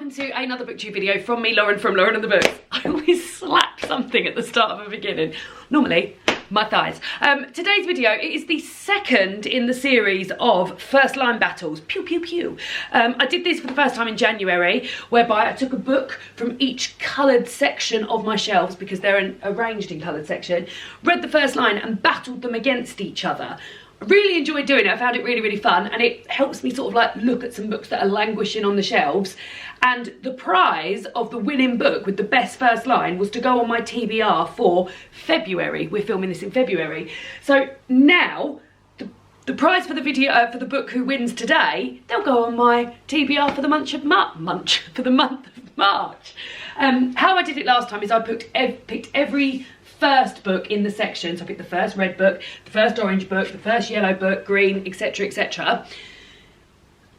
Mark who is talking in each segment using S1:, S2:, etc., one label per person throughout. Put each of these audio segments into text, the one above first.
S1: welcome to another booktube video from me, Lauren, from Lauren and the Books. I always slap something at the start of a beginning. Normally, my thighs. Today's video, it is the second in the series of first line battles. Pew, pew, pew. I did this for the first time in January, whereby I took a book from each coloured section of my shelves, because they're arranged in coloured section, read the first line and battled them against each other. I really enjoyed doing it. I found it really, really fun, and it helps me sort of like look at some books that are languishing on the shelves. And the prize of the winning book with the best first line was to go on my TBR for February. We're filming this in February. So now the prize for the video for the book who wins today, they'll go on my TBR for the month of March. How I did it last time is I picked every first book in the section. So I picked the first red book, the first orange book, the first yellow book, green, etc, etc.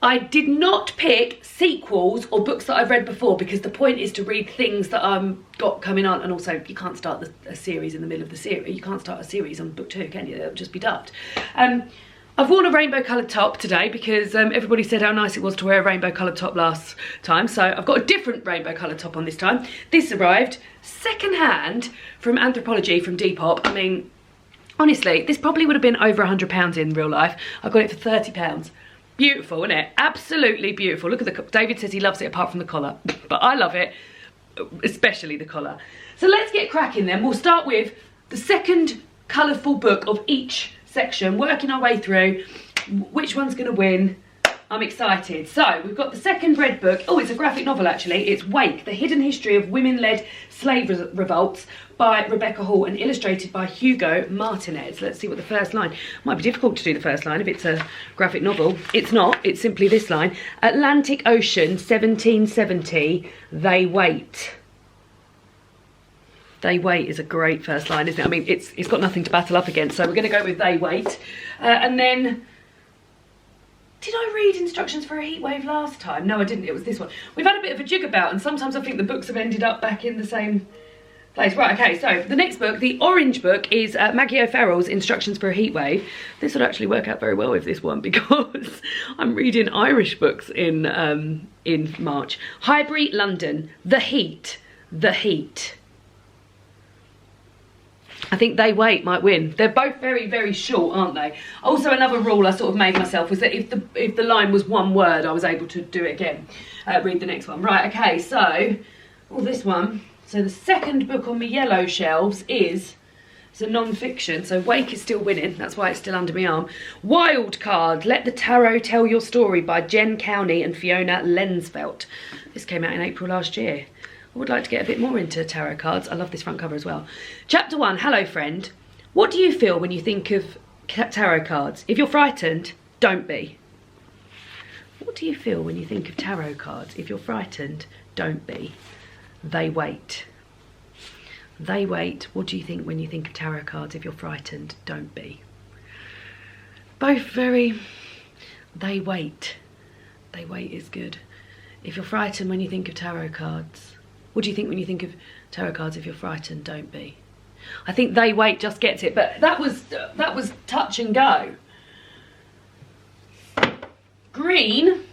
S1: I did not pick sequels or books that I've read before, because the point is to read things that I've got coming on, and also you can't start a series in the middle of the series. You can't start a series on book 2, can you? It'll just be dubbed. I've worn a rainbow coloured top today because everybody said how nice it was to wear a rainbow coloured top last time, so I've got a different rainbow coloured top on this time. This arrived second hand from Anthropology, from Depop. I mean, honestly, this probably would have been over £100 in real life. I got it for £30. Beautiful, isn't it? Absolutely beautiful. Look at the, David says he loves it apart from the collar, but I love it, especially the collar. So let's get cracking then. We'll start with the second colourful book of each section, working our way through which one's going to win. I'm excited. So we've got the second red book. Oh, it's a graphic novel actually. It's Wake, The Hidden History of Women-Led Slave Revolts by Rebecca Hall and illustrated by Hugo Martinez. Let's see what the first line. Might be difficult to do the first line if it's a graphic novel. It's not. It's simply this line. Atlantic Ocean, 1770, They Wait. They Wait is a great first line, isn't it? I mean, it's got nothing to battle up against, so we're going to go with They Wait. And then, did I read instructions for a Heatwave last time? No, I didn't. It was this one. We've had a bit of a jig about, and sometimes I think the books have ended up back in the same place. Right, okay, so the next book, the orange book, is Maggie O'Farrell's Instructions for a Heatwave. This would actually work out very well with this one, because I'm reading Irish books in March. Highbury, London, The Heat. The Heat. I think They Wait might win. They're both very, very short, aren't they? Also, another rule I sort of made myself was that if the line was one word, I was able to do it again. Read the next one. Right, okay, so, this one. So the second book on my yellow shelves it's a non-fiction, so Wake is still winning. That's why it's still under my arm. Wild Card, Let the Tarot Tell Your Story by Jen Cowney and Fiona Lensfelt. This came out in April last year. I would like to get a bit more into tarot cards. I love this front cover as well. Chapter 1, Hello Friend. What do you feel when you think of tarot cards? If you're frightened, don't be. What do you feel when you think of tarot cards? If you're frightened, don't be. They Wait. They Wait. What do you think when you think of tarot cards? If you're frightened, don't be. Both very... They Wait. They Wait is good. If you're frightened when you think of tarot cards... What do you think when you think of tarot cards? If you're frightened, don't be. I think They Wait just gets it, but that was touch and go. Green,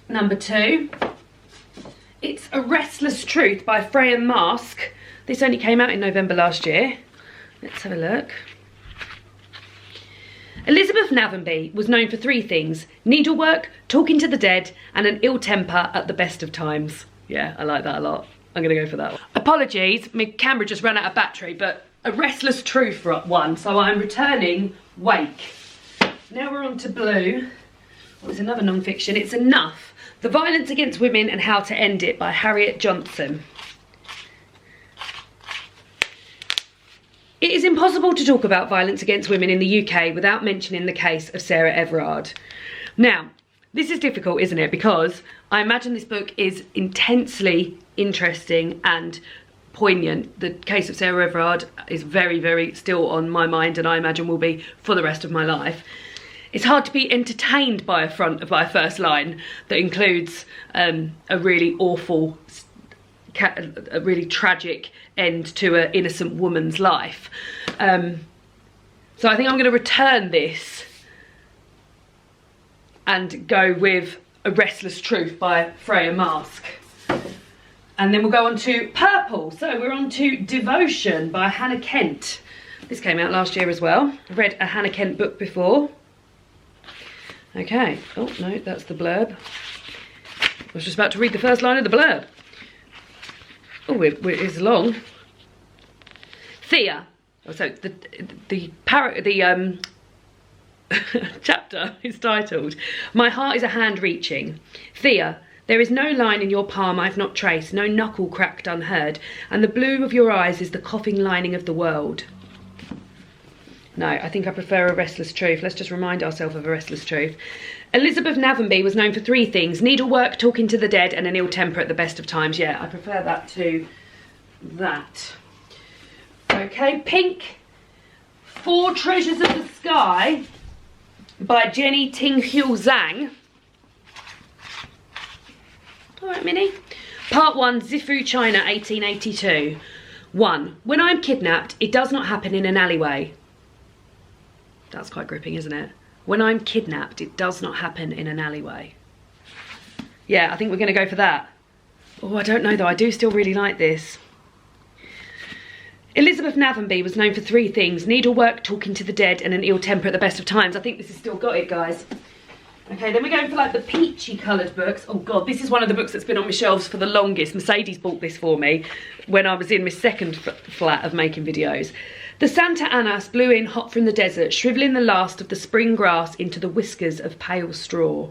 S1: number 2. It's A Restless Truth by Freya Mask. This only came out in November last year. Let's have a look. Elizabeth Navenby was known for 3 things: needlework, talking to the dead, and an ill temper at the best of times. Yeah, I like that a lot. I'm going to go for that one. Apologies, my camera just ran out of battery, but A Restless Truth won, so I'm returning Wake. Now we're on to blue. Oh, it's another non-fiction. It's Enough, The Violence Against Women and How to End It by Harriet Johnson. It is impossible to talk about violence against women in the UK without mentioning the case of Sarah Everard. Now, this is difficult, isn't it? Because I imagine this book is intensely interesting and poignant. The case of Sarah Everard is very, very still on my mind, and I imagine will be for the rest of my life. It's hard to be entertained by a first line that includes a really awful, a really tragic end to an innocent woman's life. So I think I'm going to return this and go with A Restless Truth by Freya Mask. And then we'll go on to purple. So we're on to Devotion by Hannah Kent. This came out last year as well. I've read a Hannah Kent book before. Okay, oh no, that's the blurb. I was just about to read the first line of the blurb. Oh, it's long. Thea. Oh, so the chapter is titled, My Heart is a Hand Reaching. Thea, there is no line in your palm I've not traced, no knuckle cracked unheard, and the blue of your eyes is the coughing lining of the world. No, I think I prefer a Restless Truth. Let's just remind ourselves of a Restless Truth. Elizabeth Navenby was known for 3 things: needlework, talking to the dead, and an ill temper at the best of times. Yeah, I prefer that to that. Okay, pink. 4 Treasures of the Sky by Jenny Ting-Hyo Zhang. All right, Minnie. Part 1, Zifu, China, 1882. 1. When I'm kidnapped, it does not happen in an alleyway. That's quite gripping, isn't it? When I'm kidnapped, it does not happen in an alleyway. Yeah, I think we're going to go for that. Oh, I don't know though. I do still really like this. Elizabeth Navenby was known for 3 things: needlework, talking to the dead, and an ill temper at the best of times. I think this has still got it, guys. Okay, then we're going for like the peachy coloured books. Oh God, this is one of the books that's been on my shelves for the longest. Mercedes bought this for me when I was in my second flat of making videos. The Santa Anas blew in hot from the desert, shrivelling the last of the spring grass into the whiskers of pale straw.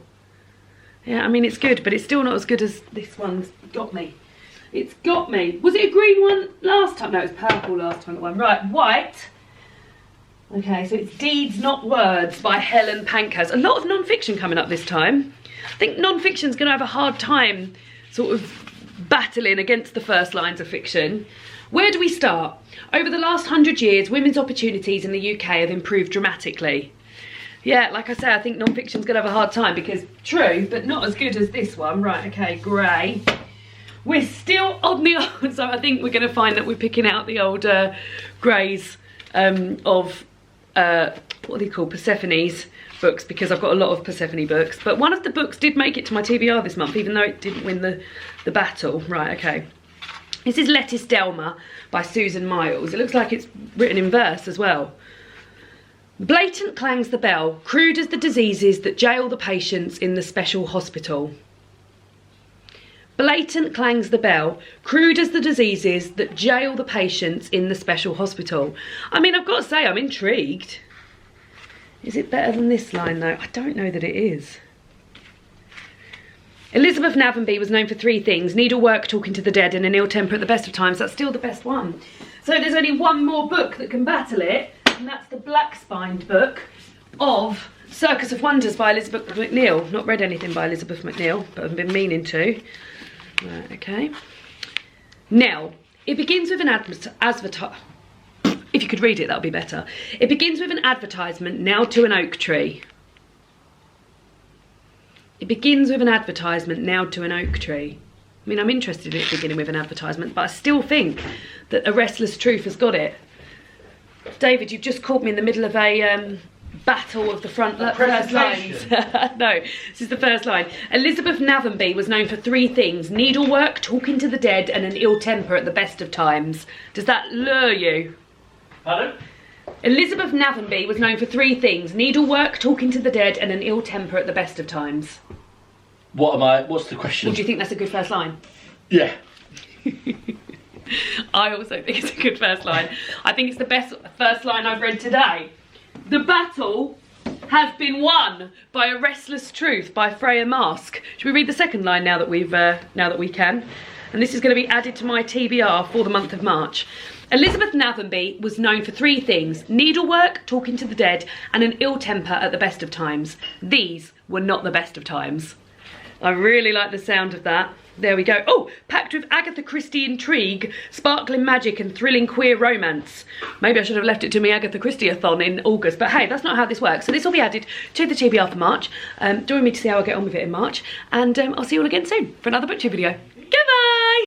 S1: Yeah, I mean, it's good, but it's still not as good as this one's got me. It's got me. Was it a green one last time? No, it was purple last time. That one. Right, white. Okay, so it's Deeds Not Words by Helen Pankhurst. A lot of non-fiction coming up this time. I think non-fiction's going to have a hard time sort of battling against the first lines of fiction. Where do we start? Over the last 100 years, women's opportunities in the UK have improved dramatically. Yeah, like I say, I think non-fiction's going to have a hard time because true, but not as good as this one. Right, okay, grey. We're still on the old, so I think we're going to find that we're picking out the old greys of, what are they called, Persephone's books, because I've got a lot of Persephone books. But one of the books did make it to my TBR this month, even though it didn't win the battle. Right, okay. This is Lettice Delmer by Susan Miles. It looks like it's written in verse as well. Blatant clangs the bell, crude as the diseases that jail the patients in the special hospital. Blatant clangs the bell, crude as the diseases that jail the patients in the special hospital. I mean, I've got to say, I'm intrigued. Is it better than this line though? I don't know that it is. Elizabeth Navenby was known for 3 things: needlework, talking to the dead, and an ill temper at the best of times. That's still the best one. So there's only one more book that can battle it, and that's the black-spined book of Circus of Wonders by Elizabeth McNeill. Not read anything by Elizabeth McNeill, but I've been meaning to. Right, okay. Now, it begins with an advertisement. If you could read it, that would be better. It begins with an advertisement, now to an oak tree. It begins with an advertisement, now to an oak tree. I mean, I'm interested in it beginning with an advertisement, but I still think that A Restless Truth has got it. David, you've just caught me in the middle of a battle of the first lines. No, this is the first line. Elizabeth Navenby was known for 3 things: needlework, talking to the dead, and an ill temper at the best of times. Does that lure you?
S2: Pardon?
S1: Elizabeth Navenby was known for 3 things: needlework, talking to the dead, and an ill temper at the best of times.
S2: What's the question?
S1: Well, do you think that's a good first line?
S2: Yeah.
S1: I also think it's a good first line. I think it's the best first line I've read today. The battle has been won by A Restless Truth by Freya Mask. Should we read the second line now that we can? And this is going to be added to my TBR for the month of March. Elizabeth Navenby was known for 3 things: needlework, talking to the dead, and an ill temper at the best of times. These were not the best of times. I really like the sound of that. There we go. Oh, packed with Agatha Christie intrigue, sparkling magic and thrilling queer romance. Maybe I should have left it to me Agatha Christie-a-thon in August, but hey, that's not how this works. So this will be added to the TBR for March. Join me to see how I get on with it in March, and I'll see you all again soon for another BookTube video. Goodbye!